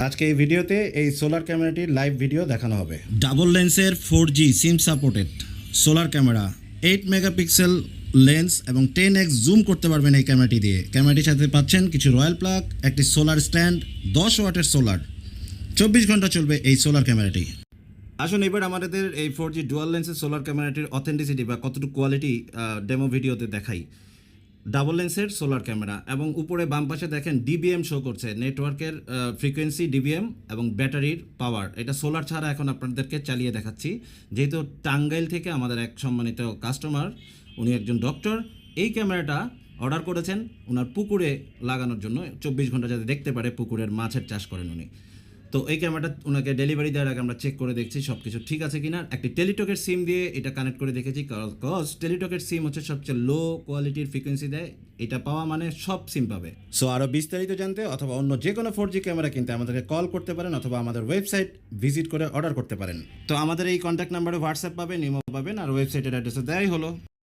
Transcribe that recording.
আজকে এই ভিডিওতে এই সোলার ক্যামেরাটির লাইভ ভিডিও দেখানো হবে। ডাবল লেন্সের 4G SIM supported solar camera, 8 megapixel lens এবং 10x জুম করতে পারবেন এই ক্যামেরাটি দিয়ে। ক্যামেরাটির সাথে পাচ্ছেন কিছু রয়্যাল প্লাগ, একটি সোলার স্ট্যান্ড, 10 ওয়াটের সোলার, 24 ঘন্টা চলবে এই সোলার ক্যামেরাটি। আসুন এবার আমাদের এই 4G ডুয়াল লেন্সের সোলার ক্যামেরাটির অথেন্টিসিটি বা কতটুকু কোয়ালিটি ডেমো ভিডিওতে দেখাই। ডাবল লেন্সের সোলার ক্যামেরা এবং উপরে বাম পাশে দেখেন ডিবিএম শো করছে, নেটওয়ার্কের ফ্রিকোয়েন্সি ডিবিএম এবং ব্যাটারির পাওয়ার। এটা সোলার ছাড়া এখন আপনাদেরকে চালিয়ে দেখাচ্ছি। যেহেতু টাঙ্গাইল থেকে আমাদের এক সম্মানিত কাস্টমার, উনি একজন ডক্টর, এই ক্যামেরাটা অর্ডার করেছেন ওনার পুকুরে লাগানোর জন্য, 24 ঘন্টা যাতে দেখতে পারে পুকুরের মাছের চাষ করেন উনি। তো এই ক্যামেরাটা ওনাকে ডেলিভারি দেওয়ার আগে আমরা চেক করে দেখছি সব কিছু ঠিক আছে কিনা। একটি টেলিটকের সিম দিয়ে এটা কানেক্ট করে দেখেছি, কজ টেলিটকের সিম হচ্ছে সবচেয়ে লো কোয়ালিটির ফ্রিকোয়েন্সি দেয়, এটা পাওয়া মানে সব সিম পাবে। সো আরও বিস্তারিত জানতে অথবা অন্য যে কোনো 4G ক্যামেরা কিনতে আমাদেরকে কল করতে পারেন অথবা আমাদের ওয়েবসাইট ভিজিট করে অর্ডার করতে পারেন। তো আমাদের এই কন্ট্যাক্ট নাম্বারে হোয়াটসঅ্যাপ পাবেন, ইমো পাবেন, আর ওয়েবসাইটের অ্যাড্রেসে দেওয়াই হলো।